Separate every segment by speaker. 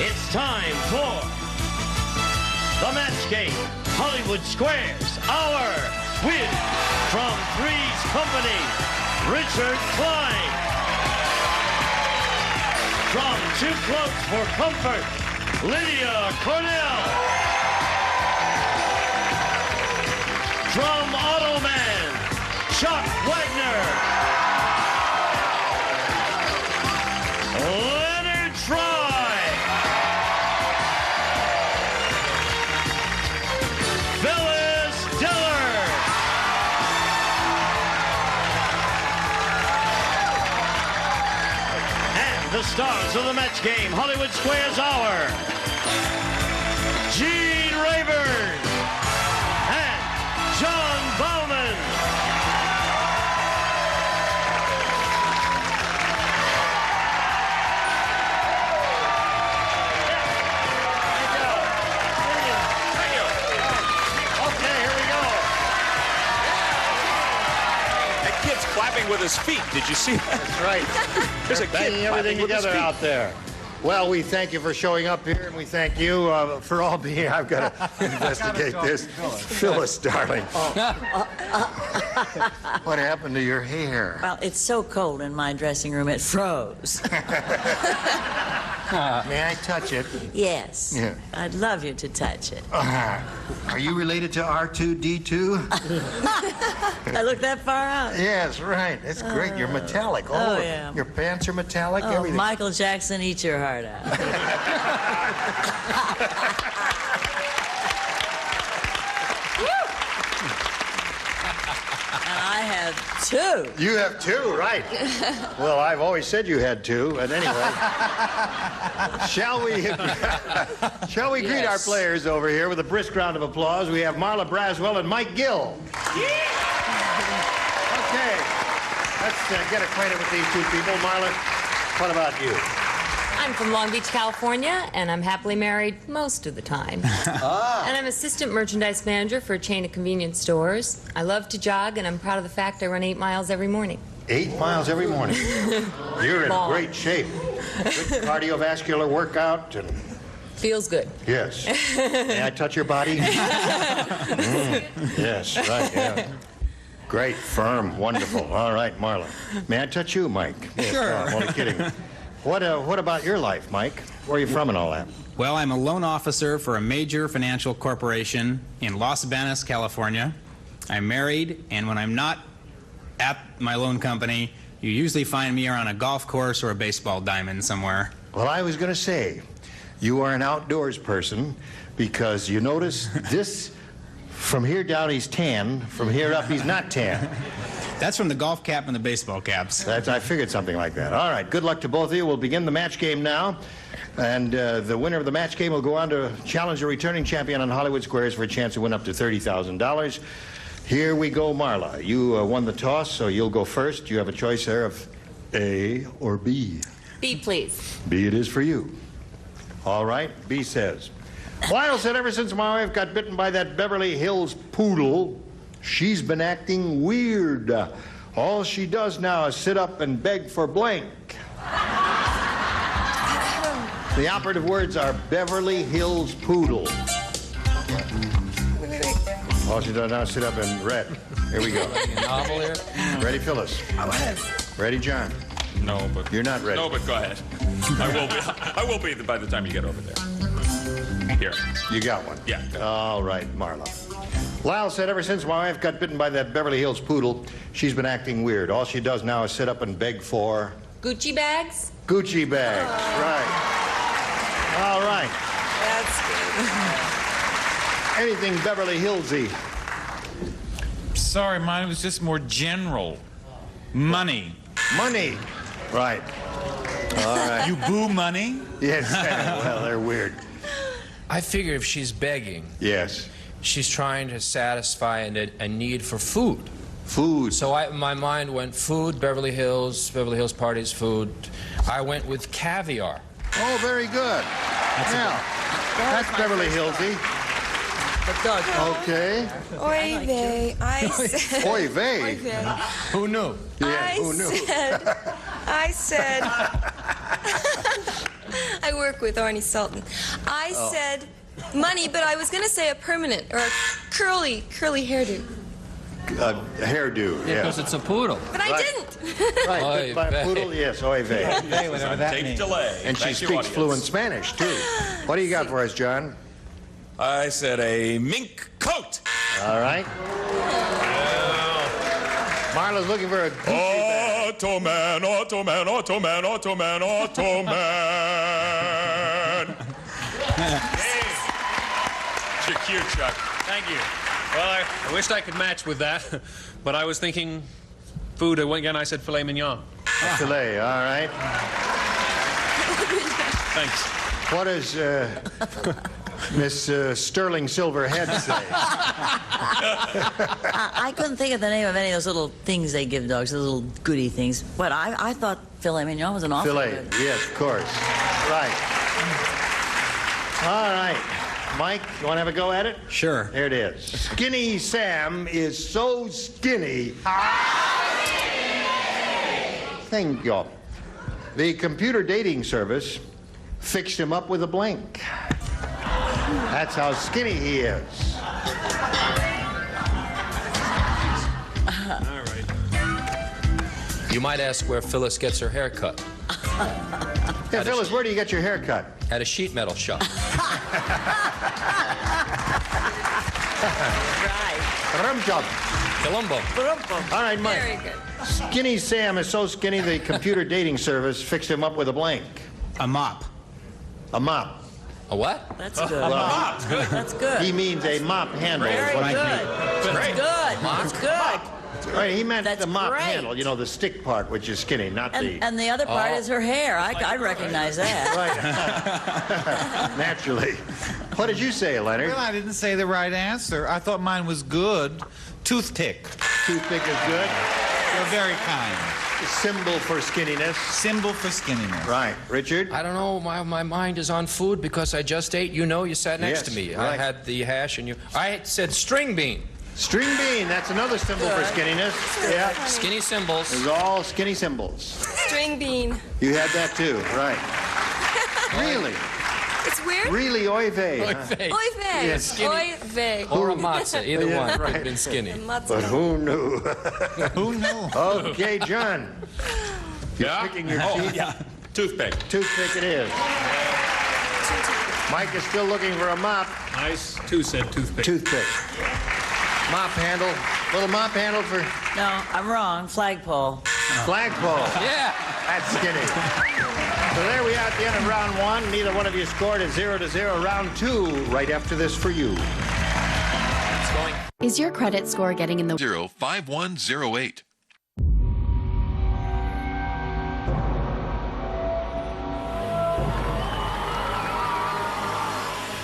Speaker 1: It's time for the match game, Hollywood Squares Hour, with from Three's Company, Richard Klein. From Too Close for Comfort, Lydia Cornell. From Automan, Chuck Wagner. Leonard Fry. Phyllis Diller. And the stars of the match game, Hollywood Squares Hour, Gene Rayburn and John Bowman.
Speaker 2: Clapping with his feet. Did you see that?
Speaker 1: That's right.
Speaker 2: There's a
Speaker 1: banging
Speaker 2: kid
Speaker 1: everything together out there. Well, we thank you for showing up here, and we thank you for all being here. I've got to investigate this. Phyllis, darling. What happened to your hair?
Speaker 3: Well, it's so cold in my dressing room, it froze.
Speaker 1: May I touch it?
Speaker 3: Yes.
Speaker 1: Yeah.
Speaker 3: I'd love you to touch it.
Speaker 1: Are you related to R2-D2?
Speaker 3: I look that far out.
Speaker 1: Yes, right. It's great. You're metallic.
Speaker 3: Oh, yeah.
Speaker 1: Your pants are metallic,
Speaker 3: Oh,
Speaker 1: everything.
Speaker 3: Michael Jackson, eat your heart out. And I have two.
Speaker 1: You have two, right. Well, I've always said you had two, and anyway. Shall we greet our
Speaker 3: Yes.
Speaker 1: players over here with a brisk round of applause? We have Marla Braswell and Mike Gill. Okay, let's get acquainted with these two people. Marla, what about you?
Speaker 4: I'm from Long Beach, California, and I'm happily married most of the time. And I'm assistant merchandise manager for a chain of convenience stores. I love to jog, and I'm proud of the fact I run 8 miles every morning.
Speaker 1: 8 miles every morning. You're in
Speaker 4: Long.
Speaker 1: great shape. Good cardiovascular workout and...
Speaker 4: Feels good.
Speaker 1: Yes. May I touch your body? Yes, right, yeah. Great, firm, wonderful. All right, Marla. May I touch you, Mike? Yes,
Speaker 5: Sure.
Speaker 1: I'm only kidding. What about your life, Mike? Where are you from and all that?
Speaker 5: Well, I'm a loan officer for a major financial corporation in Los Banos, California. I'm married, and when I'm not at my loan company, you usually find me around a golf course or a baseball diamond somewhere.
Speaker 1: Well, I was going to say, you are an outdoors person because you notice this, from here down he's tan, from here up he's not tan.
Speaker 5: That's from the golf cap and the baseball caps.
Speaker 1: I figured something like that. All right, good luck to both of you. We'll begin the match game now. And the winner of the match game will go on to challenge a returning champion on Hollywood Squares for a chance to win up to $30,000. Here we go, Marla. You won the toss, so you'll go first. You have a choice there of A or B.
Speaker 4: B, please.
Speaker 1: B it is for you. All right, B says, Lyle said ever since my wife got bitten by that Beverly Hills poodle, she's been acting weird. All she does now is sit up and beg for blank. The operative words are Beverly Hills poodle. All she does now is sit up and read. Here we go.
Speaker 2: Novel here?
Speaker 1: Ready, Phyllis? Ready, John?
Speaker 2: No, but...
Speaker 1: You're not ready.
Speaker 2: No, but go ahead. I will be by the time you get over there. Here.
Speaker 1: You got one?
Speaker 2: Yeah.
Speaker 1: All right, Marla. Lyle said ever since my wife got bitten by that Beverly Hills poodle, she's been acting weird. All she does now is sit up and beg for...
Speaker 4: Gucci bags?
Speaker 1: Gucci bags. Right. All right.
Speaker 3: That's good.
Speaker 1: Anything Beverly Hillsy.
Speaker 6: Sorry, mine was just more general. Money.
Speaker 1: Money. Right. All right.
Speaker 6: You boo money?
Speaker 1: Yes. Well, they're weird.
Speaker 7: I figure if she's begging,
Speaker 1: Yes.
Speaker 7: she's trying to satisfy a need for food.
Speaker 1: Food.
Speaker 7: So my mind went food, Beverly Hills parties, food. I went with caviar.
Speaker 1: Oh, very good. That's Beverly Hillsy. Okay.
Speaker 8: Oy vey. I said.
Speaker 1: Oy vey.
Speaker 7: Who knew?
Speaker 1: Yeah, who knew?
Speaker 8: I said. I work with Arnie Sultan. I said money, but I was going to say a permanent or a curly hairdo.
Speaker 1: Hairdo,
Speaker 7: Because
Speaker 1: yeah.
Speaker 7: it's a poodle.
Speaker 8: But I didn't.
Speaker 1: Right,
Speaker 7: Oy
Speaker 1: bit by a
Speaker 7: vey.
Speaker 1: poodle, yes, oy vey.
Speaker 5: Hey, whatever that
Speaker 2: Take
Speaker 5: means.
Speaker 2: delay.
Speaker 1: And she
Speaker 2: Thank you,
Speaker 1: speaks
Speaker 2: audience.
Speaker 1: fluent Spanish, too. What do you got for us, John?
Speaker 2: I said a mink coat.
Speaker 1: All right. Marla's looking for a goofy bag.
Speaker 2: Automan, Automan, Automan, Automan, Automan. It's your cue, Chuck.
Speaker 9: Thank you. Well, I wished I could match with that, but I was thinking food. Again, I said filet mignon.
Speaker 1: Filet, all right.
Speaker 9: Thanks.
Speaker 1: What does Miss Sterling Silverhead say?
Speaker 3: I couldn't think of the name of any of those little things they give dogs, those little goody things. But I thought filet mignon was an awful
Speaker 1: Filet,
Speaker 3: good.
Speaker 1: yes, of course. Right. All right. Mike, you want to have a go at it?
Speaker 5: Sure.
Speaker 1: There it is. Skinny Sam is so skinny. Thank you. The computer dating service fixed him up with a blank. That's how skinny he is.
Speaker 9: All right.
Speaker 7: You might ask where Phyllis gets her hair cut.
Speaker 1: Hey, Phyllis, where do you get your hair cut?
Speaker 7: At a sheet metal shop.
Speaker 3: Right.
Speaker 1: Rum job.
Speaker 7: Colombo.
Speaker 1: All right, Mike.
Speaker 8: Very good.
Speaker 1: Skinny Sam is so skinny the computer dating service fixed him up with a blank.
Speaker 5: A mop.
Speaker 1: A mop.
Speaker 7: A what?
Speaker 3: That's good.
Speaker 1: Well,
Speaker 3: That's good.
Speaker 1: he means a mop handle. is
Speaker 3: Very
Speaker 1: what he
Speaker 3: good.
Speaker 1: means.
Speaker 3: That's good. That's good.
Speaker 1: Right, he meant
Speaker 3: That's
Speaker 1: the mop
Speaker 3: great.
Speaker 1: handle, you know, the stick part, which is skinny, not the...
Speaker 3: And the other part is her hair. I recognize that.
Speaker 1: Right. Naturally. What did you say, Leonard?
Speaker 6: Well, I didn't say the right answer. I thought mine was good. Toothpick.
Speaker 1: Toothpick is good.
Speaker 6: You're very kind.
Speaker 1: Symbol for skinniness.
Speaker 6: Symbol for skinniness.
Speaker 1: Right. Richard?
Speaker 7: I don't know. My mind is on food because I just ate. You know, you sat next
Speaker 1: Yes,
Speaker 7: to me.
Speaker 1: right.
Speaker 7: I had the hash and you. I said string bean.
Speaker 1: String bean, that's another symbol for skinniness. Yeah.
Speaker 7: Skinny symbols.
Speaker 1: It's all skinny symbols.
Speaker 8: String bean.
Speaker 1: You had that too, right. Really?
Speaker 8: It's weird.
Speaker 1: Really, oy vey.
Speaker 7: Oy
Speaker 1: huh?
Speaker 7: vey.
Speaker 8: Oy vey.
Speaker 1: Yes.
Speaker 8: Oy vey.
Speaker 7: Or a matzah. Either
Speaker 1: Yeah,
Speaker 7: one.
Speaker 1: right.
Speaker 7: Could have been skinny.
Speaker 1: But
Speaker 8: Matzah.
Speaker 1: who knew?
Speaker 6: Who knew?
Speaker 1: Okay, John. You're
Speaker 2: Yeah?
Speaker 1: picking your
Speaker 2: Oh,
Speaker 1: teeth.
Speaker 2: yeah. Toothpick.
Speaker 1: Toothpick it is. Mike is still looking for a mop.
Speaker 9: Nice. Two said toothpick.
Speaker 1: Toothpick. Mop handle. Little mop handle for
Speaker 3: No, I'm wrong. Flagpole.
Speaker 1: flagpole.
Speaker 7: Yeah.
Speaker 1: That's skinny. So there we are at the end of round one. Neither one of you scored at 0-0. Round two, right after this for you.
Speaker 7: It's going.
Speaker 10: Is your credit score getting in the
Speaker 11: 5108.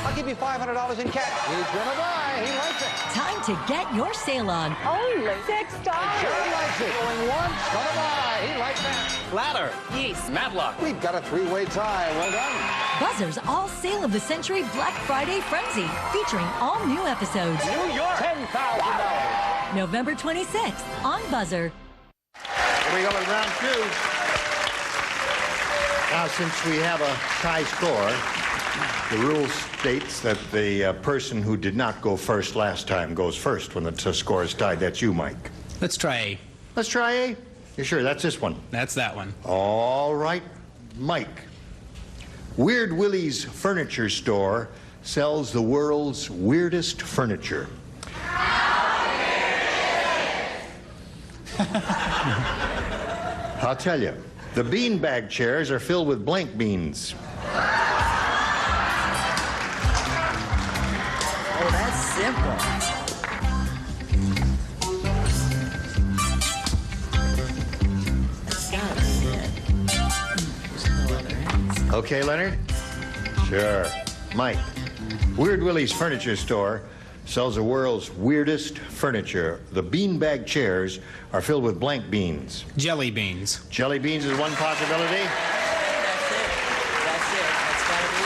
Speaker 12: I'll give you $500 in cash. He's gonna buy. He likes it.
Speaker 13: Time to get your sale on.
Speaker 12: Only $6. Sure likes it. Going once, gonna buy. He likes that.
Speaker 9: Ladder. Yes. Matlock.
Speaker 12: We've got a three-way tie. Well done.
Speaker 13: Buzzer's All Sale of the Century Black Friday Frenzy, featuring all new episodes.
Speaker 12: New York. $10,000.
Speaker 13: November 26th on Buzzer.
Speaker 1: Here we go in round two. Now, since we have a tie score, the rule states that the person who did not go first last time goes first when the score is tied. That's you, Mike.
Speaker 5: Let's try A.
Speaker 1: Let's try A. You sure? That's this one.
Speaker 5: That's that one.
Speaker 1: All right, Mike. Weird Willie's Furniture Store sells the world's weirdest furniture. I'll tell you, the beanbag chairs are filled with blank beans.
Speaker 3: Oh, that's simple. That's gotta be it. There's no other answer.
Speaker 1: Okay, Leonard? Sure. Mike, Weird Willie's Furniture Store sells the world's weirdest furniture. The beanbag chairs are filled with blank beans.
Speaker 5: Jelly beans.
Speaker 1: Jelly beans is one possibility.
Speaker 3: That's it. That's it. That's gotta be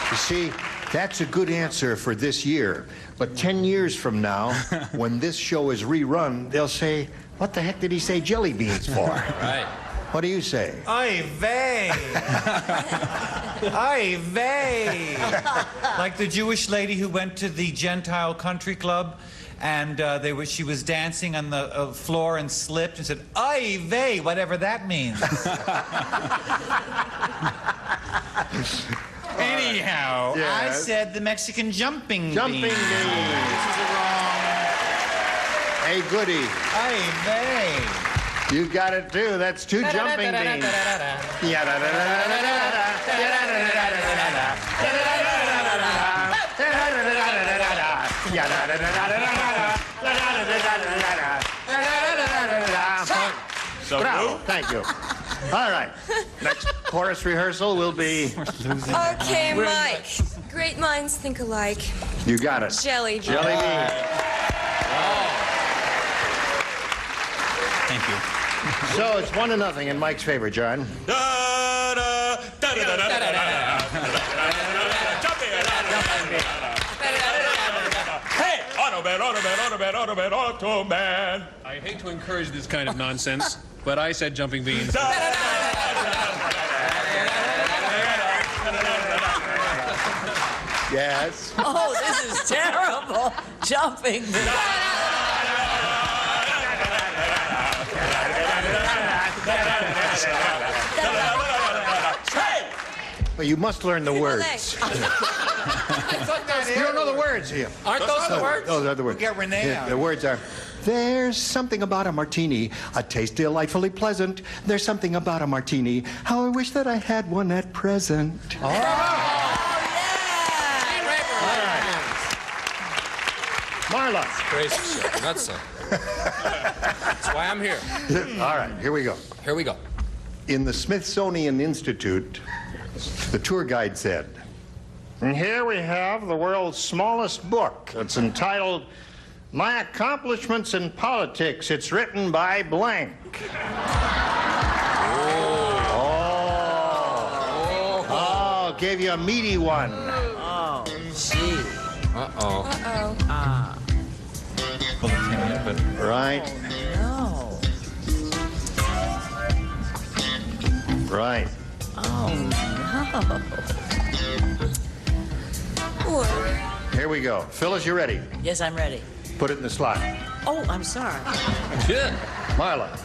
Speaker 3: it.
Speaker 1: You see, that's a good answer for this year. But 10 years from now, when this show is rerun, they'll say, what the heck did he say jelly beans for?
Speaker 7: Right.
Speaker 1: What do you say?
Speaker 6: Oy vey. Oy vey. Like the Jewish lady who went to the Gentile country club and she was dancing on the floor and slipped and said, oy vey, whatever that means. Anyhow,
Speaker 1: Yes.
Speaker 6: I said the Mexican jumping bean.
Speaker 1: Jumping bean.
Speaker 6: This is wrong.
Speaker 1: A goodie.
Speaker 6: Oy vey.
Speaker 1: You got it too. That's two jumping beans. Bravo. Thank you. All right. Next chorus rehearsal will be.
Speaker 8: Okay, Mike. Great minds think alike.
Speaker 1: You got it.
Speaker 8: Jelly bean.
Speaker 1: Jelly bean.
Speaker 5: Thank you.
Speaker 1: So it's 1-0 in Mike's favor, John.
Speaker 2: Hey! Automan, Automan, Automan, Automan, Automan!
Speaker 9: I hate to encourage this kind of nonsense, but I said jumping beans.
Speaker 1: Yes.
Speaker 3: Oh, this is terrible. Jumping.
Speaker 1: Well, you must learn the words. You don't know the words here.
Speaker 7: Aren't those the words?
Speaker 1: Those are the words.
Speaker 6: Get Renee
Speaker 1: Yeah,
Speaker 6: out.
Speaker 1: the words are, there's something about a martini, a taste delightfully pleasant. There's something about a martini. How I wish that I had one at present. Marla.
Speaker 7: Crazy shit. That's so. That's why I'm here.
Speaker 1: All right, here we go.
Speaker 7: Here we go.
Speaker 1: In the Smithsonian Institute, the tour guide said, and here we have the world's smallest book. It's entitled, My Accomplishments in Politics. It's written by blank. Oh, gave you a meaty one.
Speaker 3: Oh, gee.
Speaker 7: Uh-oh.
Speaker 8: Uh-oh.
Speaker 1: Right,
Speaker 3: No.
Speaker 1: right.
Speaker 3: Oh, no.
Speaker 8: Or
Speaker 1: Here we go. Phyllis, you ready?
Speaker 3: Yes, I'm ready.
Speaker 1: Put it in the slot.
Speaker 3: Oh, I'm sorry.
Speaker 7: Good.
Speaker 1: Marla.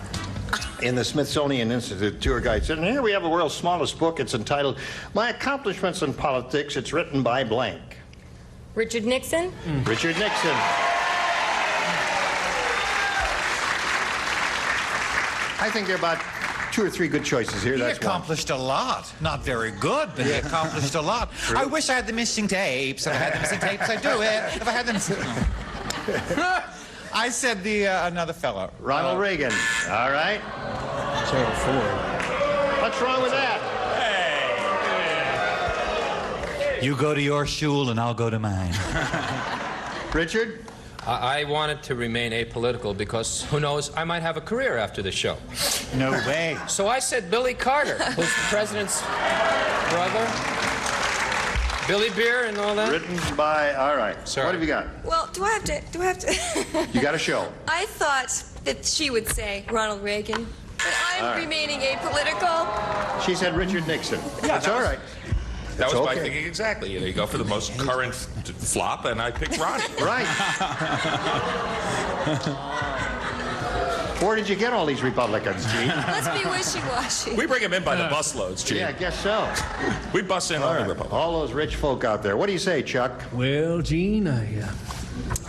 Speaker 1: In the Smithsonian Institute, tour guide said, and here we have the world's smallest book. It's entitled, My Accomplishments in Politics. It's written by blank.
Speaker 4: Richard Nixon?
Speaker 1: Richard Nixon. I think there are about 2 or 3 good choices here.
Speaker 6: He
Speaker 1: That's one.
Speaker 6: accomplished a lot. Not very good, but he accomplished a lot. I wish I had the missing tapes. If I had the missing tapes, I'd do it. If I had them... I said another fellow.
Speaker 1: Ronald Reagan. All right.
Speaker 5: Gerald Ford.
Speaker 1: What's wrong with that?
Speaker 6: You go to your shul and I'll go to mine.
Speaker 1: Richard?
Speaker 7: I wanted to remain apolitical because, who knows, I might have a career after the show.
Speaker 6: No way.
Speaker 7: So I said Billy Carter, who's the president's brother. Billy Beer and all that.
Speaker 1: Written by, all right.
Speaker 7: Sorry.
Speaker 1: What have you got?
Speaker 8: well, do I have to?
Speaker 1: You got a show.
Speaker 8: I thought that she would say Ronald Reagan, but I'm
Speaker 1: All right.
Speaker 8: remaining apolitical.
Speaker 1: She said Richard Nixon. That's all right.
Speaker 2: That was
Speaker 1: It's
Speaker 2: my
Speaker 1: okay.
Speaker 2: thinking exactly. You know, you go for the most current flop, and I picked Ronnie.
Speaker 1: Right. Where did you get all these Republicans, Gene?
Speaker 8: Let's be wishy-washy.
Speaker 2: We bring him in by the busloads, Gene.
Speaker 1: Yeah, I guess so.
Speaker 2: We bust in
Speaker 1: All
Speaker 2: all the
Speaker 1: right.
Speaker 2: Republicans.
Speaker 1: All those rich folk out there. What do you say, Chuck?
Speaker 9: Well, Gene,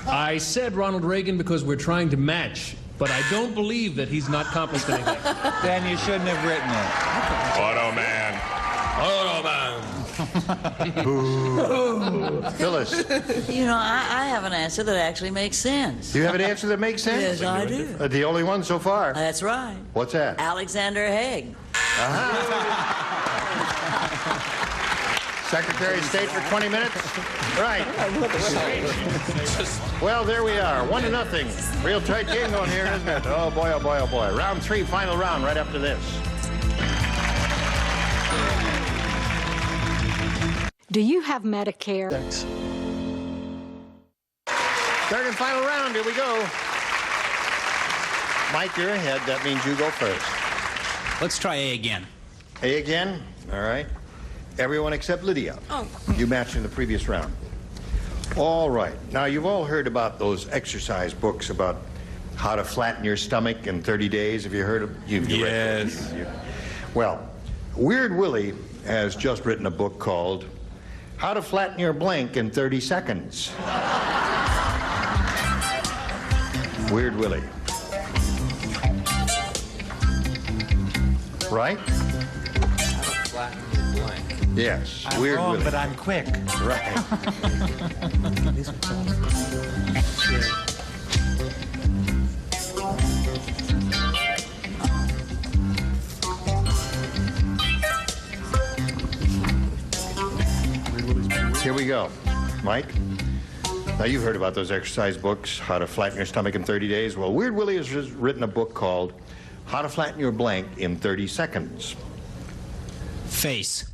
Speaker 9: I said Ronald Reagan because we're trying to match, but I don't believe that he's not accomplished anything.
Speaker 6: Then you shouldn't have written it.
Speaker 2: Automan. Automan.
Speaker 1: Phyllis,
Speaker 3: You know, I have an answer that actually makes sense.
Speaker 1: do you have an answer that makes sense?
Speaker 3: Yes, I do.
Speaker 1: The only one so far.
Speaker 3: That's right.
Speaker 1: What's that?
Speaker 3: Alexander Haig.
Speaker 1: Secretary of State for 20 minutes? Right. Well, there we are. 1-0. Real tight game going here, isn't it? Oh, boy, oh, boy, oh, boy. Round 3, final round, right after this.
Speaker 13: Do you have Medicare?
Speaker 1: Third and final round. Here we go. Mike, you're ahead. That means you go first.
Speaker 5: Let's try A again.
Speaker 1: A again? All right. Everyone except Lydia.
Speaker 8: Oh.
Speaker 1: You matched in the previous round. All right. Now, you've all heard about those exercise books about how to flatten your stomach in 30 days. Have you heard of you've read those? Well, Weird Willie has just written a book called How to Flatten Your Blank in 30 Seconds. Weird Willie. Right?
Speaker 7: Flatten your blank.
Speaker 1: Yes,
Speaker 6: I'm
Speaker 1: Weird
Speaker 6: wrong,
Speaker 1: Willie.
Speaker 6: but I'm quick.
Speaker 1: Right. Here we go. Mike? Now, you've heard about those exercise books, How to Flatten Your Stomach in 30 Days. Well, Weird Willie has just written a book called How to Flatten Your Blank in 30 Seconds.
Speaker 5: Face.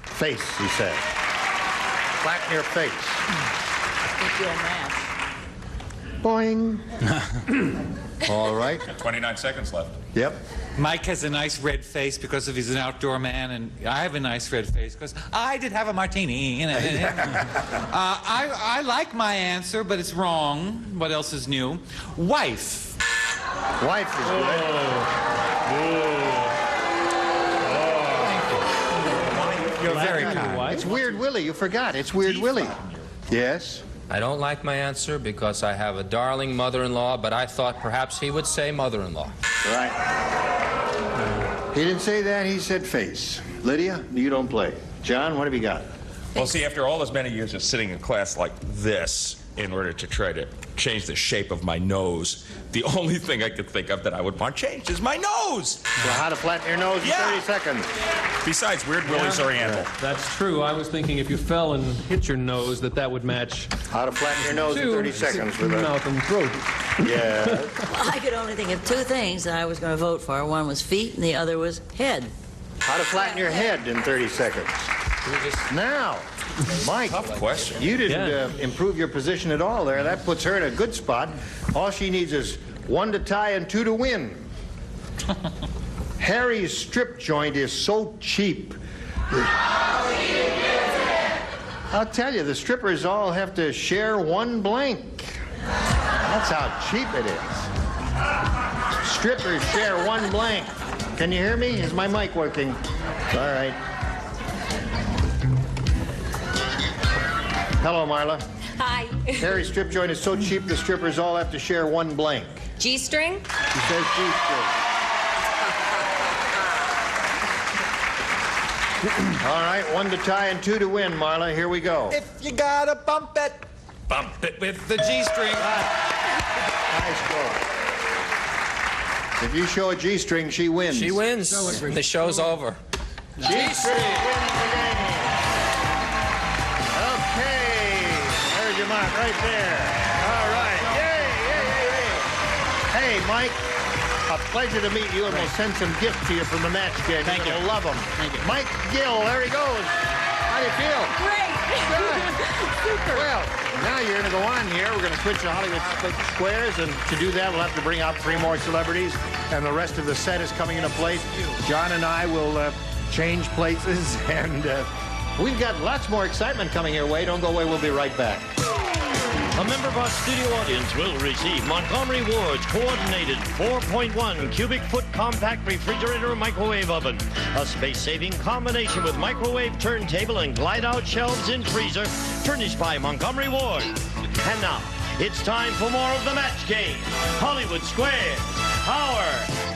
Speaker 1: Face, he said. Flatten your face.
Speaker 3: I think you'll match.
Speaker 1: Boing. All right.
Speaker 2: 29 seconds left.
Speaker 1: Yep.
Speaker 6: Mike has a nice red face because he's an outdoor man, and I have a nice red face because I did have a martini. I like my answer, but it's wrong. What else is new? Wife.
Speaker 1: Wife is good.
Speaker 6: You're very kind.
Speaker 1: It's Weird Willie. You forgot. It's Weird Willie. Yes.
Speaker 7: I don't like my answer because I have a darling mother-in-law, but I thought perhaps he would say mother-in-law.
Speaker 1: Right. He didn't say that. He said face. Lydia, you don't play. John, what have you got?
Speaker 2: Well, see, after all those many years of sitting in class like this in order to try to change the shape of my nose, the only thing I could think of that I would want changed is my nose.
Speaker 1: Well, how to flatten your nose in 30 seconds.
Speaker 2: Besides, Weird Willie's Oriental.
Speaker 9: That's true. I was thinking if you fell and hit your nose, that would match.
Speaker 1: How to flatten your nose in 30 seconds with a
Speaker 9: mouth and throat.
Speaker 1: Yeah.
Speaker 3: Well, I could only think of two things that I was going to vote for. One was feet, and the other was head.
Speaker 1: How to flatten your head in 30 seconds. Now, Mike,
Speaker 2: Tough question.
Speaker 1: you didn't improve your position at all there. That puts her in a good spot. All she needs is 1 to tie and 2 to win. Harry's strip joint is so cheap. I'll tell you, the strippers all have to share one blank. That's how cheap it is. Strippers share one blank. Can you hear me? Is my mic working? All right. Hello, Marla.
Speaker 4: Hi.
Speaker 1: Harry's strip joint is so cheap, the strippers all have to share one blank.
Speaker 4: G-string?
Speaker 1: She says G-string. All right, 1 to tie and 2 to win, Marla. Here we go.
Speaker 6: If you gotta bump it with the G-string.
Speaker 1: High score. If you show a G-string, she wins.
Speaker 7: She wins. The show's over.
Speaker 1: G-string wins the game. Okay. There's your mark right there. All right. Yay, yay, yay, yay. Hey, Mike. A pleasure to meet you, and we'll send some gifts to you from the match game.
Speaker 5: Thank you.
Speaker 1: You'll love them.
Speaker 5: Thank you.
Speaker 1: Mike Gill, there he goes. How do you feel?
Speaker 8: Great.
Speaker 1: Good.
Speaker 8: Super.
Speaker 1: Well, now you're going to go on here. We're going to switch to Hollywood Squares, and to do that, we'll have to bring out 3 more celebrities, and the rest of the set is coming into place. John and I will change places, and we've got lots more excitement coming your way. Don't go away. We'll be right back.
Speaker 14: A member of our studio audience will receive Montgomery Ward's coordinated 4.1 cubic foot compact refrigerator and microwave oven. A space-saving combination with microwave turntable and glide-out shelves in freezer, furnished by Montgomery Ward. And now, it's time for more of the match game. Hollywood Squares. Power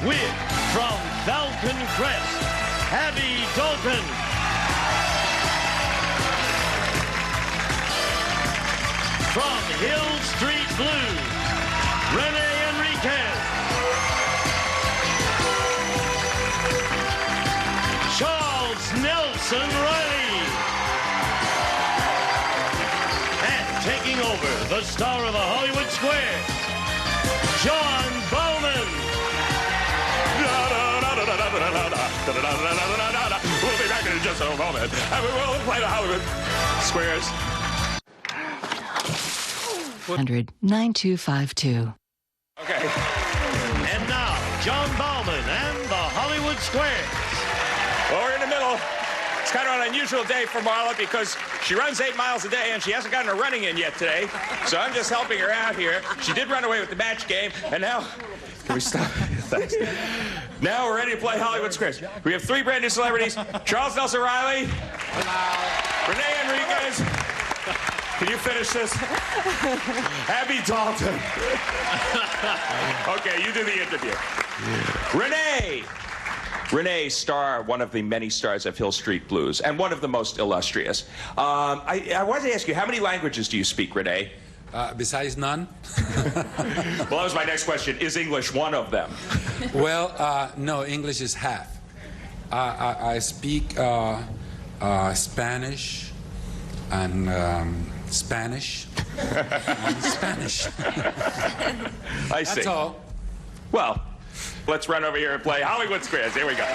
Speaker 14: with, from Falcon Crest, Abby Dalton. From Hill Street Blues, Rene Enriquez. Charles Nelson Riley. And taking over, the star of the Hollywood Squares, John Bowman.
Speaker 2: We'll be back in just a moment. And we will play the Hollywood Squares.
Speaker 10: 9252.
Speaker 2: Okay.
Speaker 14: And now, John Bowman and the Hollywood Hollywood Squares.
Speaker 2: Well, we're in the middle. It's kind of an unusual day for Marla because she runs 8 miles a day and she hasn't gotten her running in yet today. So I'm just helping her out here. She did run away with the match game, and now... Can we stop? Thanks. Now we're ready to play Hollywood Squares. We have 3 brand new celebrities. Charles Nelson Riley. Hello. Renee Enriquez. Can you finish this? Abby Dalton. Okay, you do the interview. Renee. Renee, star, one of the many stars of Hill Street Blues, and one of the most illustrious. I wanted to ask you, how many languages do you speak, Renee?
Speaker 15: Besides none?
Speaker 2: Well, that was my next question. Is English one of them?
Speaker 15: Well, no, English is half. I speak Spanish and Spanish and Spanish.
Speaker 2: I see.
Speaker 15: That's all.
Speaker 2: Well, let's run over here and play Hollywood Squares. Here we go.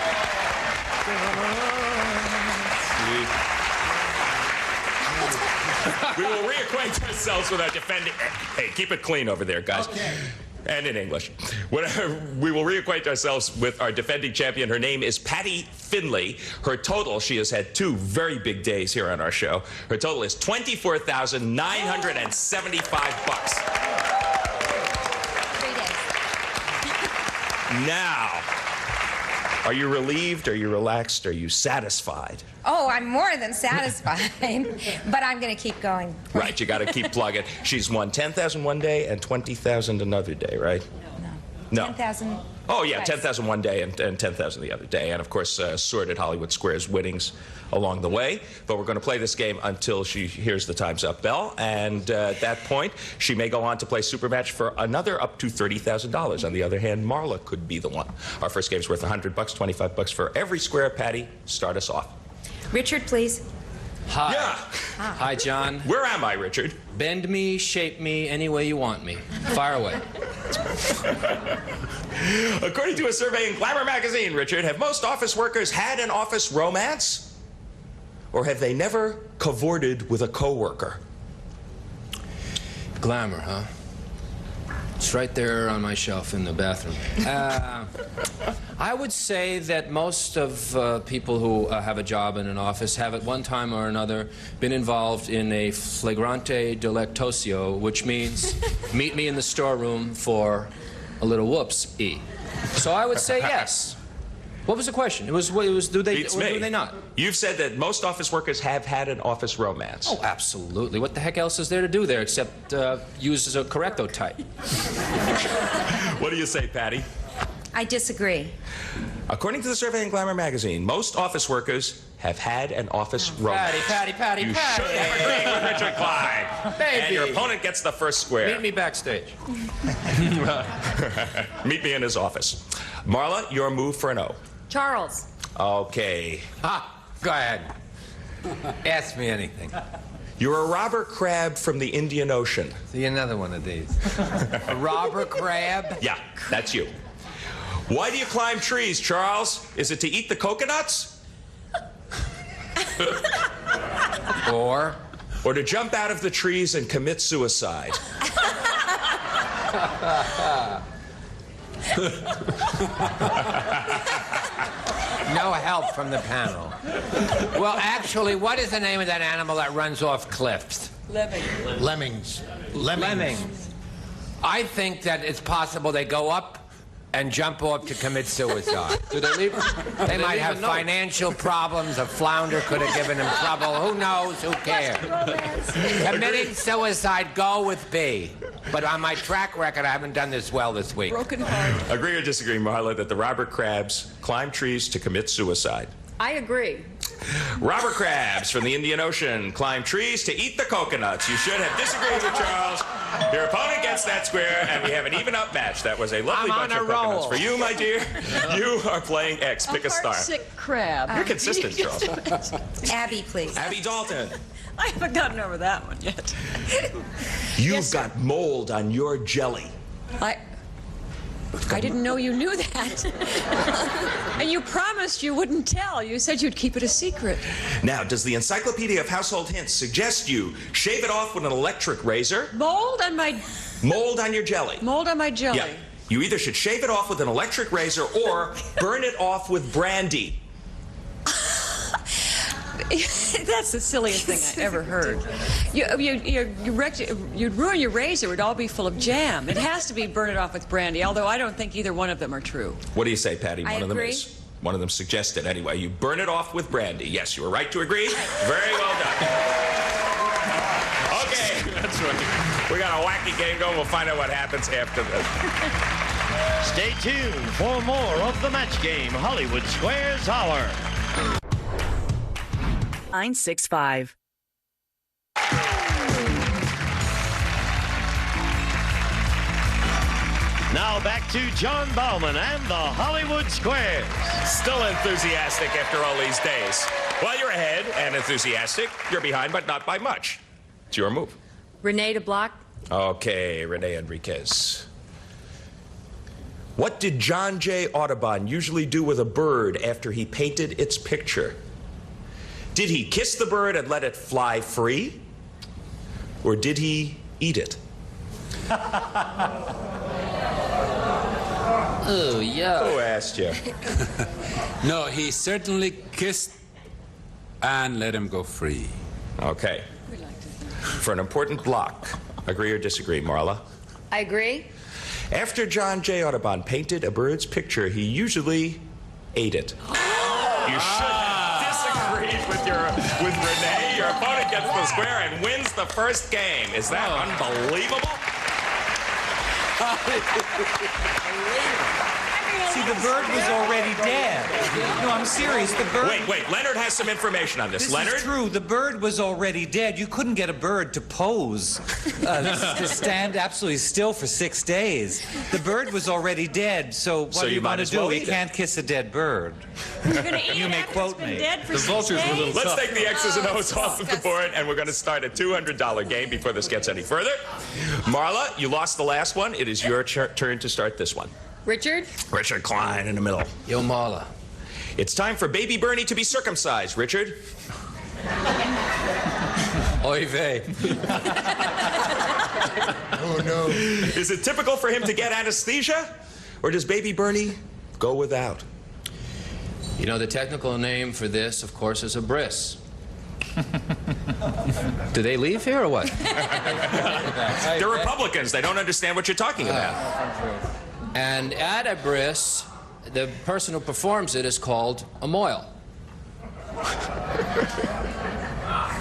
Speaker 2: We will reacquaint ourselves with our defending... Hey, keep it clean over there, guys. Okay. And in English. We will reacquaint ourselves with our defending champion. Her name is Patty Finley. Her total, she has had 2 very big days here on our show. Her total is $24,975.
Speaker 8: 3 days.
Speaker 2: Now, are you relieved? Are you relaxed? Are you satisfied?
Speaker 16: Oh, I'm more than satisfied, but I'm going to keep going.
Speaker 2: Right, you got to keep plugging. She's won 10,000 one day and 20,000 another day, right? No.
Speaker 16: 10,000.
Speaker 2: Oh, yeah, 10,000 one day and 10,000 the other day. And, of course, sorted Hollywood Squares winnings along the way. But we're going to play this game until she hears the Time's Up bell. And at that point, she may go on to play Supermatch for another up to $30,000. On the other hand, Marla could be the one. Our first game's worth $100, $25 for every square. Patty, start us off.
Speaker 16: Richard, please.
Speaker 7: Hi.
Speaker 2: Yeah.
Speaker 7: Hi, John.
Speaker 2: Where am I, Richard?
Speaker 7: Bend me, shape me, any way you want me. Fire away.
Speaker 2: According to a survey in Glamour magazine, Richard, have most office workers had an office romance? Or have they never cavorted with a coworker?
Speaker 7: Glamour, huh? It's right there on my shelf in the bathroom. I would say that most of people who have a job in an office have at one time or another been involved in a flagrante delictosio, which means meet me in the storeroom for a little whoops-y. So I would say yes. What was the question? It was do they or do they not?
Speaker 2: You've said that most office workers have had an office romance.
Speaker 7: Oh, absolutely. What the heck else is there to do there except use a correctotype?
Speaker 2: What do you say, Patty?
Speaker 16: I disagree.
Speaker 2: According to the survey in Glamour magazine, most office workers have had an office romance.
Speaker 7: Patty.
Speaker 2: You should have agreed with Richard Clyde.
Speaker 7: Baby.
Speaker 2: And your opponent gets the first square.
Speaker 7: Meet me backstage.
Speaker 2: Meet me in his office. Marla, your move for an O.
Speaker 4: Charles.
Speaker 2: Okay.
Speaker 17: Ha! Go ahead. Ask me anything.
Speaker 2: You're a robber crab from the Indian Ocean.
Speaker 17: See, another one of these. A robber crab?
Speaker 2: Yeah, that's you. Why do you climb trees, Charles? Is it to eat the coconuts?
Speaker 17: Or
Speaker 2: to jump out of the trees and commit suicide?
Speaker 17: no help from the panel. Well, actually, what is the name of that animal that runs off cliffs?
Speaker 12: Lemmings.
Speaker 17: Lemmings. I think that it's possible they go up and jump off to commit suicide.
Speaker 7: Do they leave?
Speaker 17: They might have financial problems. A flounder could have given them trouble. Who knows? Who cares? Committing suicide, go with B. But on my track record, I haven't done this well this week.
Speaker 8: Broken heart.
Speaker 2: Agree or disagree, Marla, that the robber crabs climb trees to commit suicide?
Speaker 4: I agree.
Speaker 2: Robber crabs from the Indian Ocean climb trees to eat the coconuts. You should have disagreed with Charles. Your opponent gets that square, and we have an even-up match. That was a lovely bunch of coconuts for you, my dear. You are playing X. Pick a star.
Speaker 3: Sick crab.
Speaker 2: You're consistent, Charles.
Speaker 16: Abby, please.
Speaker 2: Abby Dalton.
Speaker 3: I haven't gotten over that one yet.
Speaker 2: You've got mold on your jelly.
Speaker 18: I didn't know you knew that. And you promised you wouldn't tell. You said you'd keep it a secret.
Speaker 2: Now, does the Encyclopedia of Household Hints suggest you shave it off with an electric razor?
Speaker 18: Mold on my...
Speaker 2: Mold on your jelly.
Speaker 18: Mold on my jelly.
Speaker 2: Yeah. You either should shave it off with an electric razor or burn it off with brandy.
Speaker 18: That's the silliest thing I ever heard. You'd ruin your razor. It would all be full of jam. It has to be burn it off with brandy, although I don't think either one of them are true.
Speaker 2: What do you say, Patty?
Speaker 8: I
Speaker 2: One of them
Speaker 8: agree.
Speaker 2: is. One of them suggested anyway. You burn it off with brandy. Yes, you were right to agree. Very well done. Okay. That's right. We got a wacky game going. We'll find out what happens after this.
Speaker 14: Stay tuned for more of the Match Game Hollywood Squares Hour.
Speaker 19: 965.
Speaker 14: Now back to John Bauman and the Hollywood Squares.
Speaker 2: Still enthusiastic after all these days. Well, you're ahead and enthusiastic. You're behind, but not by much. It's your move.
Speaker 4: Renee to block.
Speaker 2: Okay, Rene Enriquez. What did John J. Audubon usually do with a bird after he painted its picture? Did he kiss the bird and let it fly free? Or did he eat it?
Speaker 7: Oh, yeah.
Speaker 2: Who asked you?
Speaker 15: No, he certainly kissed and let him go free.
Speaker 2: Okay. For an important block, agree or disagree, Marla?
Speaker 4: I agree.
Speaker 2: After John J. Audubon painted a bird's picture, he usually ate it. You should disagree with Renee. Your opponent gets the square and wins the first game. Is that unbelievable?
Speaker 6: See, the bird was already dead. No, I'm serious. The bird.
Speaker 2: Wait. Leonard has some information on this.
Speaker 6: This
Speaker 2: Leonard?
Speaker 6: is true. The bird was already dead. You couldn't get a bird to pose, to stand absolutely still for 6 days. The bird was already dead. So what
Speaker 2: So
Speaker 6: do
Speaker 2: you
Speaker 6: you
Speaker 2: might
Speaker 6: want to
Speaker 2: as
Speaker 6: do?
Speaker 2: well
Speaker 6: You
Speaker 2: eat it.
Speaker 6: can't kiss a dead bird.
Speaker 18: You're going to eat
Speaker 6: You
Speaker 18: it
Speaker 6: may
Speaker 18: after
Speaker 6: quote
Speaker 18: it's been
Speaker 6: me.
Speaker 18: dead for
Speaker 9: The
Speaker 18: 6
Speaker 9: vultures were a little
Speaker 18: days?
Speaker 2: Let's take the X's and O's off of the board, and we're going to start a $200 game before this gets any further. Marla, you lost the last one. It is your turn to start this one.
Speaker 4: Richard?
Speaker 2: Richard Klein in the middle.
Speaker 7: Yo, Marla.
Speaker 2: It's time for baby Bernie to be circumcised, Richard.
Speaker 7: Oy vey.
Speaker 2: Oh, no. Is it typical for him to get anesthesia? Or does baby Bernie go without?
Speaker 7: You know, the technical name for this, of course, is a bris. Do they leave here or what?
Speaker 2: They're Republicans. They don't understand what you're talking about.
Speaker 7: And at a bris, the person who performs it is called a moil.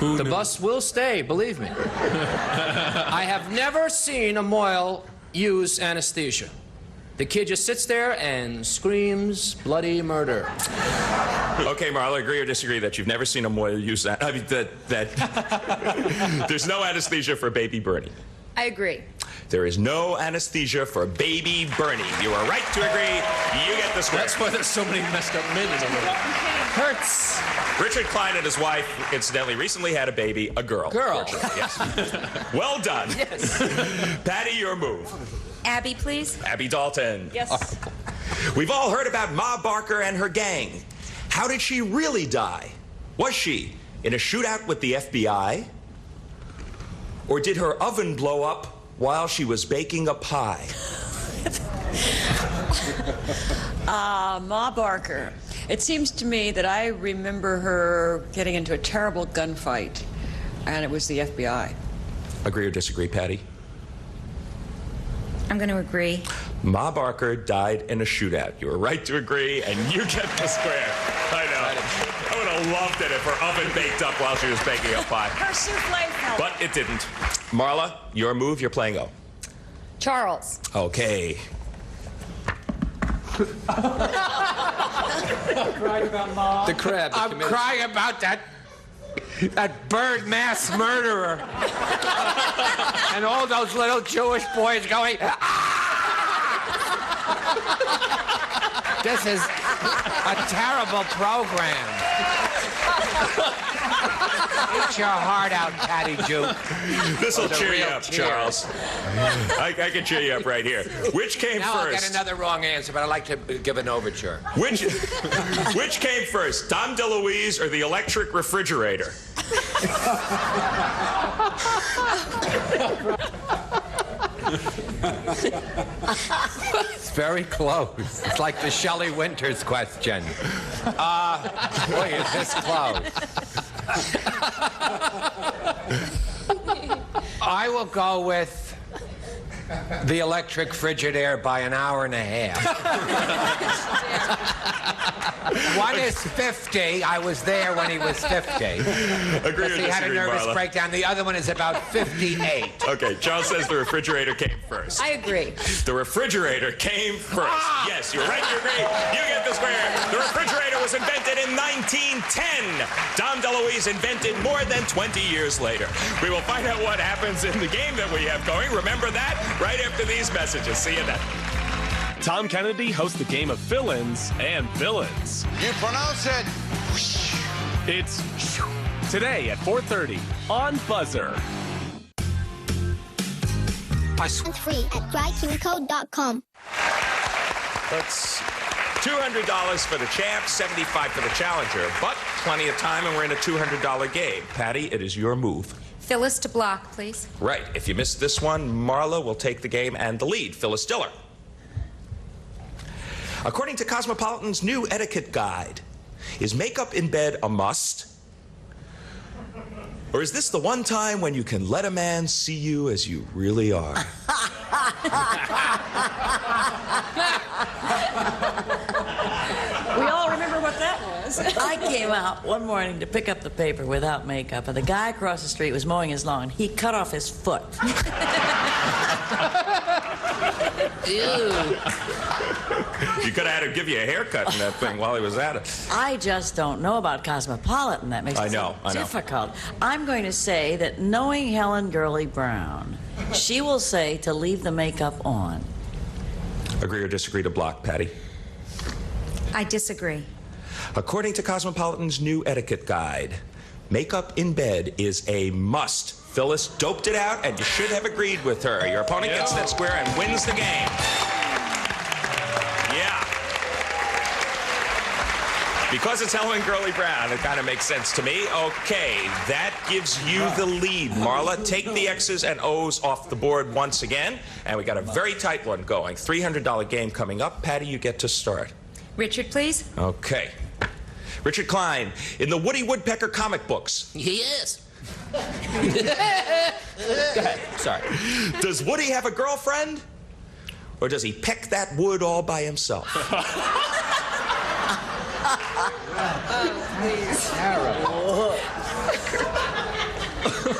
Speaker 7: The bus will stay, believe me. I have never seen a moil use anesthesia. The kid just sits there and screams bloody murder.
Speaker 2: Okay, Marla, agree or disagree that you've never seen a moil use that? I mean, that there's no anesthesia for baby Bernie.
Speaker 4: I agree.
Speaker 2: There is no anesthesia for baby Bernie. You are right to agree. You get the square.
Speaker 9: That's why there's so many messed up men in the world.
Speaker 7: Hurts.
Speaker 2: Richard Klein and his wife, incidentally, recently had a baby, a girl.
Speaker 7: Girl.
Speaker 2: Yes. Well done.
Speaker 7: Yes.
Speaker 2: Patty, your move.
Speaker 8: Abby, please.
Speaker 2: Abby Dalton.
Speaker 18: Yes.
Speaker 2: We've all heard about Ma Barker and her gang. How did she really die? Was she in a shootout with the FBI? Or did her oven blow up while she was baking a pie?
Speaker 18: Ma Barker. It seems to me that I remember her getting into a terrible gunfight, and it was the FBI.
Speaker 2: Agree or disagree, Patty?
Speaker 8: I'm going to agree.
Speaker 2: Ma Barker died in a shootout. You were right to agree, and you get the square. I know. I would have loved it if her oven baked up while she was baking a pie.
Speaker 18: Her souffle fell.
Speaker 2: But it didn't. Marla, your move, you're playing O.
Speaker 4: Charles.
Speaker 2: Okay.
Speaker 7: The crab.
Speaker 17: I'm crying about that bird mass murderer. And all those little Jewish boys going, This is a terrible program. Eat your heart out, Patty Duke.
Speaker 2: This will
Speaker 17: Oh, the
Speaker 2: cheer you
Speaker 17: real
Speaker 2: up,
Speaker 17: tears.
Speaker 2: Charles. I can cheer you up right here. Which came
Speaker 17: Now I'll
Speaker 2: first?
Speaker 17: get another wrong answer, but I'd like to give an overture.
Speaker 2: Which came first, Dom DeLuise or the electric
Speaker 17: It's very close. It's like the Shelley Winters question. Boy, is this close. I will go with the electric Frigidaire by an hour and a half. One is 50. I was there when he was 50.
Speaker 2: Agree or
Speaker 17: He had a
Speaker 2: disagree,
Speaker 17: nervous
Speaker 2: Marla?
Speaker 17: breakdown. The other one is about 58.
Speaker 2: Okay, Charles says the refrigerator came first.
Speaker 4: I agree.
Speaker 2: The refrigerator came first. Yes, you're right, you agree. You get the square. The refrigerator was invented in 1910. Dom DeLuise invented more than 20 years later. We will find out what happens in the game that we have going. Remember that right after these messages. See you then.
Speaker 20: Tom Kennedy hosts the game of fill-ins and villains.
Speaker 12: You pronounce it.
Speaker 20: It's today at 4:30 on Buzzer.
Speaker 21: Free at drycleancode.com.
Speaker 2: That's $200 for the champ, $75 for the challenger, but plenty of time, and we're in a $200 game. Patty, it is your move.
Speaker 16: Phyllis to block, please.
Speaker 2: Right. If you miss this one, Marla will take the game and the lead. Phyllis Diller. According to Cosmopolitan's new etiquette guide, is makeup in bed a must? Or is this the one time when you can let a man see you as you really are?
Speaker 3: We all remember what that was. I came out one morning to pick up the paper without makeup, and the guy across the street was mowing his lawn. He cut off his foot. Ew.
Speaker 2: You could have had him give you a haircut in that thing while he was at it.
Speaker 3: I just don't know about Cosmopolitan. That makes it so difficult. I'm going to say that knowing Helen Gurley Brown, she will say to leave the makeup on.
Speaker 2: Agree or disagree to block, Patty?
Speaker 16: I disagree.
Speaker 2: According to Cosmopolitan's new etiquette guide, makeup in bed is a must. Phyllis doped it out, and you should have agreed with her. Your opponent gets that square and wins the game. Yeah. Because it's Helen Gurley Brown, it kind of makes sense to me. Okay, that gives you the lead. Marla, take the X's and O's off the board once again. And we got a very tight one going. $300 game coming up. Patty, you get to start.
Speaker 16: Richard, please.
Speaker 2: Okay. Richard Klein, in the Woody Woodpecker comic books.
Speaker 22: He is.
Speaker 2: Go ahead. Sorry. Does Woody have a girlfriend? Or does he peck that wood all by himself?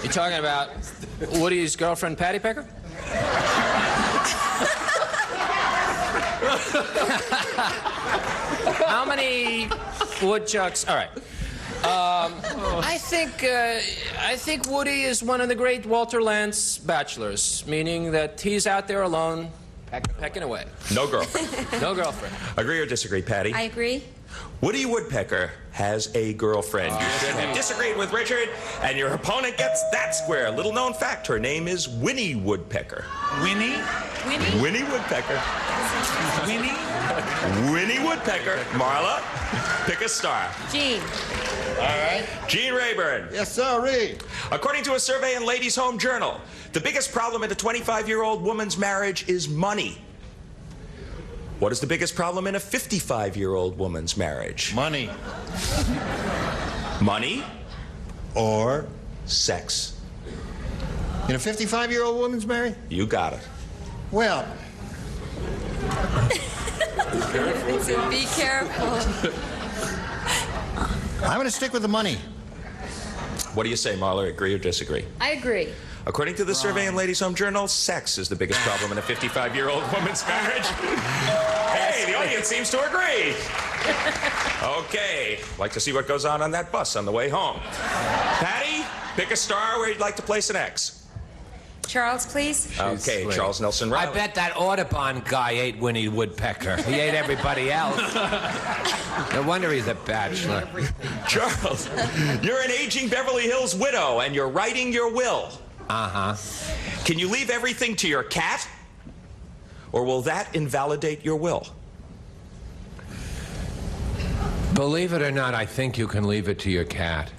Speaker 7: You talking about Woody's girlfriend, Patty Pecker? How many woodchucks? All right. I think Woody is one of the great Walter Lantz bachelors, meaning that he's out there alone, pecking away.
Speaker 2: No girlfriend.
Speaker 7: No girlfriend.
Speaker 2: Agree or disagree, Patty?
Speaker 16: I agree.
Speaker 2: Woody Woodpecker has a girlfriend. You should have disagreed with Richard, and your opponent gets that square. Little known fact, her name is Winnie Woodpecker.
Speaker 6: Winnie?
Speaker 16: Winnie?
Speaker 2: Winnie Woodpecker.
Speaker 6: Winnie?
Speaker 2: Winnie Woodpecker. Marla, pick a star.
Speaker 16: Gene.
Speaker 2: All right. Gene Rayburn.
Speaker 1: Yes, sir, Reed.
Speaker 2: According to a survey in Ladies' Home Journal, the biggest problem in a 25-year-old woman's marriage is money. What is the biggest problem in a 55-year-old woman's marriage?
Speaker 1: Money.
Speaker 2: Money
Speaker 1: Or
Speaker 2: sex?
Speaker 1: in a 55-year-old woman's married?
Speaker 2: You got it.
Speaker 1: Well,
Speaker 8: Be careful.
Speaker 1: I'm going to stick with the money.
Speaker 2: What do you say, Marla? Agree or disagree?
Speaker 4: I agree.
Speaker 2: According to the survey in Ladies' Home Journal, sex is the biggest problem in a 55-year-old woman's marriage. Hey, the audience seems to agree. Okay, like to see what goes on that bus on the way home. Patty, pick a star where you'd like to place an X.
Speaker 16: Charles, please.
Speaker 2: Okay, Charles Nelson Riley.
Speaker 17: I bet that Audubon guy ate Winnie Woodpecker. He ate everybody else. No wonder he's a bachelor.
Speaker 2: Charles, you're an aging Beverly Hills widow, and you're writing your will.
Speaker 17: Uh-huh.
Speaker 2: Can you leave everything to your cat? Or will that invalidate your will?
Speaker 17: Believe it or not, I think you can leave it to your cat.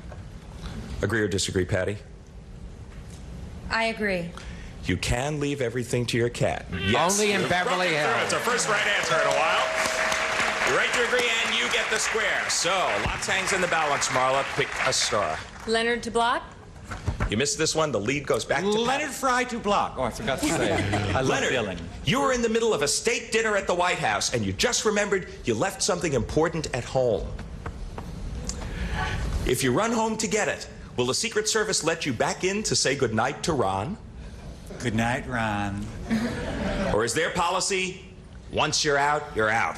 Speaker 2: Agree or disagree, Patty?
Speaker 16: I agree.
Speaker 2: You can leave everything to your cat. Yes.
Speaker 17: Only in Beverly Hills.
Speaker 2: It's our first right answer in a while. You're right to agree, and you get the square. So, lots hangs in the balance, Marla. Pick a star.
Speaker 4: Leonard to block.
Speaker 2: You missed this one. The lead goes back to
Speaker 6: Leonard Fry to block. Oh, I forgot to say. I love
Speaker 2: Leonard,
Speaker 6: billing.
Speaker 2: you were in the middle of a state dinner at the White House, and you just remembered you left something important at home. If you run home to get it, will the Secret Service let you back in to say goodnight to Ron?
Speaker 6: Good night, Ron.
Speaker 2: Or is their policy, once you're out, you're out?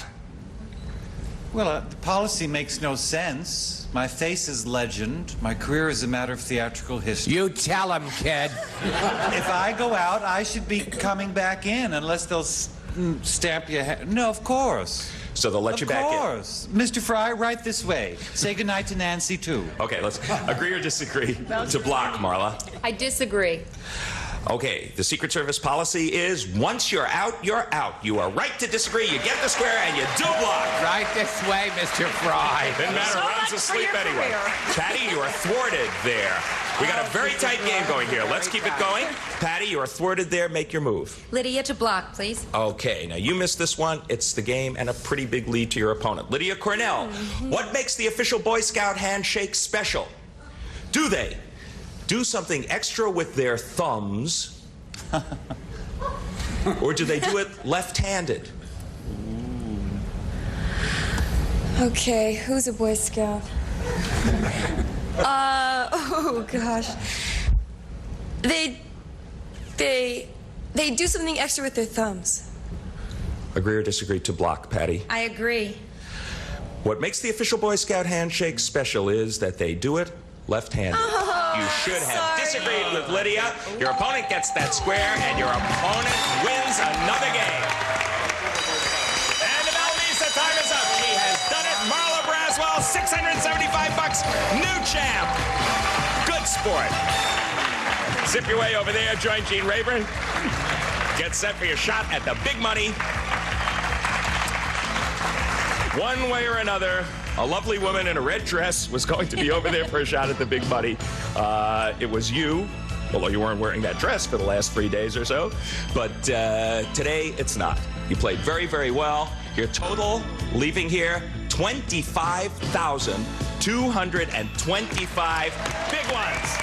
Speaker 6: Well, the policy makes no sense. My face is legend. My career is a matter of theatrical history.
Speaker 17: You tell him, kid.
Speaker 6: If I go out, I should be coming back in, unless they'll stamp your head. No, of course.
Speaker 2: So they'll let you back in?
Speaker 6: Of course. Mr. Fry, right this way. Say goodnight to Nancy, too.
Speaker 2: Okay, let's agree or disagree to block, Marla.
Speaker 4: I disagree.
Speaker 2: Okay, the Secret Service policy is once you're out, you're out. You are right to disagree. You get the square and you do block.
Speaker 17: Right this way, Mr. Fry.
Speaker 2: Didn't matter. Ron's asleep anyway. Patty, you are thwarted there. We got a very tight game going here. Let's keep it going. Patty, you are thwarted there. Make your move.
Speaker 16: Lydia to block, please.
Speaker 2: Okay, now you missed this one. It's the game and a pretty big lead to your opponent. Lydia Cornell, what makes the official Boy Scout handshake special? Do they do something extra with their thumbs, or do they do it left-handed?
Speaker 8: Okay, who's a Boy Scout? Oh gosh. They do something extra with their thumbs.
Speaker 2: Agree or disagree to block, Patty?
Speaker 16: I agree.
Speaker 2: What makes the official Boy Scout handshake special is that they do it left-handed. You should have disagreed with Lydia. Your opponent gets that square, and your opponent wins another game. And the bell means the time is up. She has done it. Marla Braswell, $675. New champ. Good sport. Zip your way over there. Join Gene Rayburn. Get set for your shot at the big money. One way or another, a lovely woman in a red dress was going to be over there for a shot at the big money. It was you, although you weren't wearing that dress for the last 3 days or so. But today, it's not. You played very, very well. Your total, leaving here, $25,225. Big ones.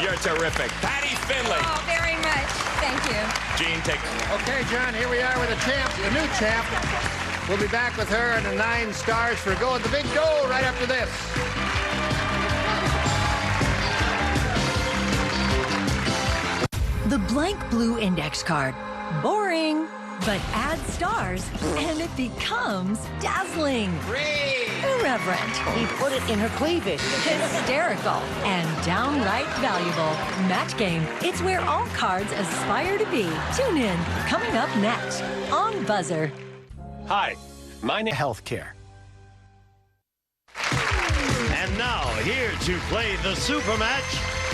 Speaker 2: You're terrific. Patty Finley.
Speaker 16: Oh, very much. Thank you.
Speaker 2: Gene, take
Speaker 12: Okay, John, here we are with a champ, a new champ. We'll be back with her and the 9 stars for Go with the Big Dough right after this.
Speaker 13: The blank blue index card. Boring. But add stars, and it becomes dazzling. Irreverent.
Speaker 19: He put it in her cleavage.
Speaker 13: Hysterical. And downright valuable. Match Game. It's where all cards aspire to be. Tune in. Coming up next on Buzzer.
Speaker 20: Hi, my name is Healthcare.
Speaker 14: And now, here to play the super match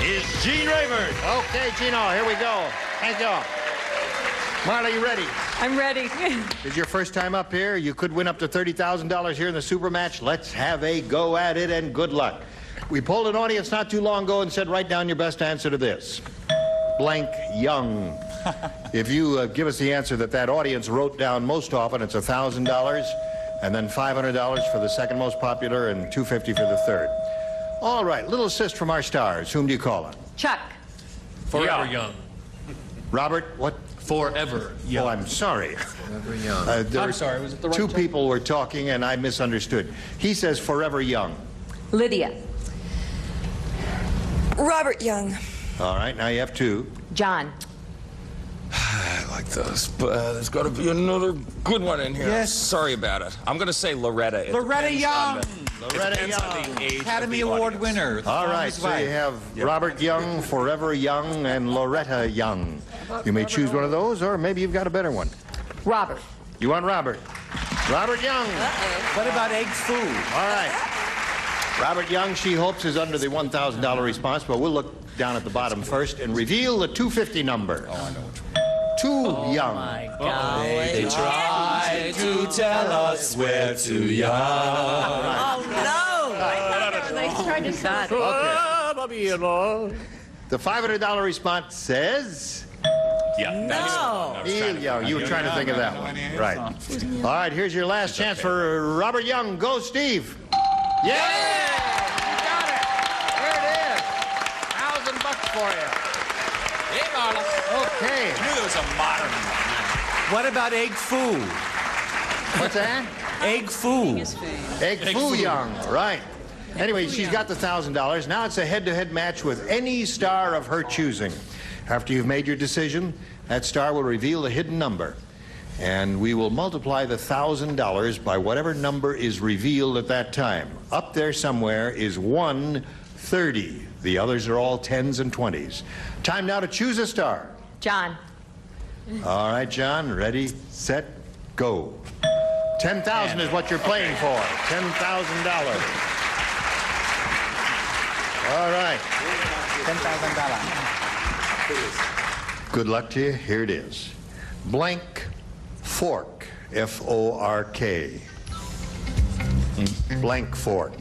Speaker 14: is Gene Rayburn.
Speaker 12: Okay, Gino, here we go. Thank you. Marla, you ready?
Speaker 18: I'm ready.
Speaker 1: This is your first time up here. You could win up to $30,000 here in the super match. Let's have a go at it, and good luck. We polled an audience not too long ago and said, write down your best answer to this. Blank Young. If you give us the answer that audience wrote down most often, it's $1,000, and then $500 for the second most popular, and $250 for the third. All right, little assist from our stars. Whom do you call on?
Speaker 18: Chuck.
Speaker 9: Forever young.
Speaker 1: Robert, what?
Speaker 9: Forever young.
Speaker 1: Oh, I'm sorry.
Speaker 17: Forever young.
Speaker 9: I'm sorry, was it the right
Speaker 1: Two
Speaker 9: time?
Speaker 1: people were talking, and I misunderstood. He says forever young.
Speaker 18: Lydia.
Speaker 8: Robert Young.
Speaker 1: All right, now you have 2.
Speaker 4: John.
Speaker 2: I like those, but there's got to be another good one in here.
Speaker 6: Yes.
Speaker 2: Sorry about it. I'm going to say Loretta. It
Speaker 6: Loretta
Speaker 2: depends
Speaker 6: Young.
Speaker 2: on
Speaker 1: Loretta
Speaker 2: depends on
Speaker 1: Young.
Speaker 2: the age
Speaker 6: Academy
Speaker 2: of the
Speaker 6: Award
Speaker 2: audience.
Speaker 6: winner.
Speaker 1: All right, so you have Robert Young, Forever Young, and Loretta Young. You may choose one of those, or maybe you've got a better one.
Speaker 18: Robert.
Speaker 1: You want Robert? Robert Young.
Speaker 6: What about egg food?
Speaker 1: All right. Robert Young, she hopes, is under the $1,000 response, but we'll look down at the bottom first and reveal the 250 number.
Speaker 6: Oh, I know which one.
Speaker 1: Too young.
Speaker 3: My God.
Speaker 6: They try to tell us we're too young.
Speaker 3: Oh, no.
Speaker 18: They tried to
Speaker 1: Okay. The $500 response says...
Speaker 2: Yeah.
Speaker 3: No.
Speaker 1: Neil Young. You were trying to think of that one. Right. All right, here's your last chance for Robert Young. Go, Steve. Yeah!
Speaker 12: You got it. There it is. $1,000 for you.
Speaker 17: Hey, Marla.
Speaker 1: Okay.
Speaker 2: I knew there was a modern one.
Speaker 6: What about egg foo?
Speaker 1: What's that?
Speaker 6: Egg foo.
Speaker 1: Egg Foo Young. Right. Anyway, she's got the $1,000. Now it's a head-to-head match with any star of her choosing. After you've made your decision, that star will reveal the hidden number. And we will multiply the $1,000 by whatever number is revealed at that time. Up there somewhere is 130. The others are all 10s and 20s. Time now to choose a star.
Speaker 4: John.
Speaker 1: All right, John. Ready, set, go. 10,000 is what you're playing for. $10,000. All right.
Speaker 6: $10,000.
Speaker 1: Good luck to you. Here it is. Blank fork. F-O-R-K. Blank fork.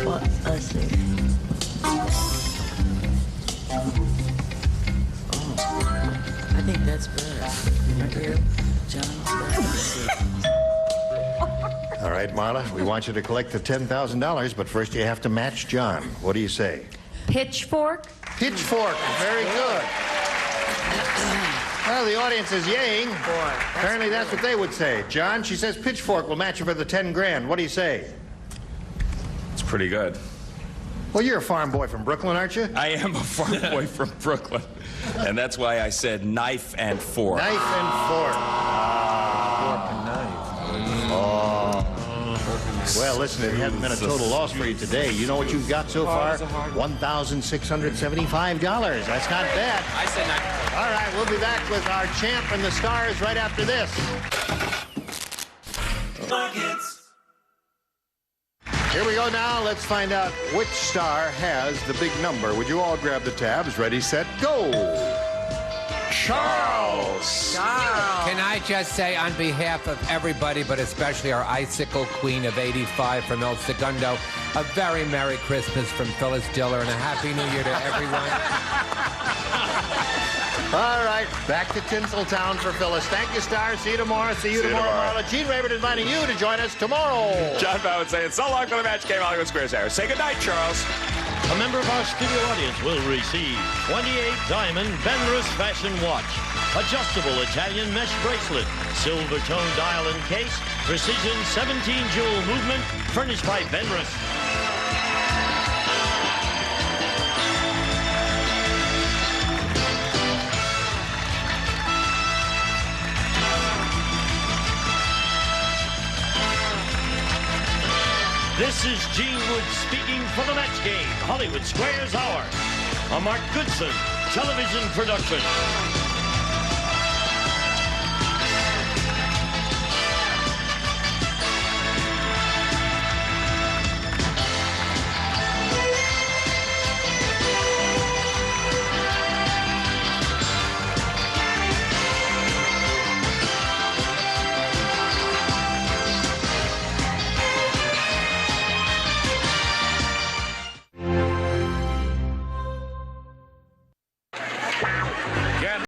Speaker 3: What? Let's see. Oh, I think that's better. Right here, John.
Speaker 1: All right, Marla, we want you to collect the $10,000, but first you have to match John. What do you say?
Speaker 4: Pitchfork.
Speaker 1: Pitchfork. Very good. Well, the audience is yaying. Apparently that's what they would say. John, she says pitchfork will match you for the 10 grand. What do you say?
Speaker 2: It's pretty good.
Speaker 1: Well, you're a farm boy from Brooklyn, aren't you?
Speaker 2: I am a farm boy from Brooklyn. And that's why I said knife and fork.
Speaker 1: Knife and fork.
Speaker 6: Fork and knife.
Speaker 1: Well, listen, it hasn't been a total loss for you today. You know what you've got so far? $1,675. That's not bad.
Speaker 7: I said not.
Speaker 1: All right, we'll be back with our champ and the stars right after this. Here we go now. Let's find out which star has the big number. Would you all grab the tabs? Ready, set, go. Charles.
Speaker 17: Can I just say on behalf of everybody, but especially our icicle queen of 85 from El Segundo, a very Merry Christmas from Phyllis Diller and a Happy New Year to everyone.
Speaker 1: All right, back to Tinseltown for Phyllis. Thank you, Star. See you tomorrow. See you tomorrow, Marla. Gene Rayburn inviting you to join us tomorrow.
Speaker 2: John Bowen saying so long for the match game, Hollywood Squares Hour. Say goodnight, Charles.
Speaker 14: A member of our studio audience will receive 28 diamond Benrus fashion watch, adjustable Italian mesh bracelet, silver tone dial and case, precision 17 jewel movement, furnished by Benrus. This is Gene Wood speaking for the match game, Hollywood Squares Hour. A Mark Goodson television production.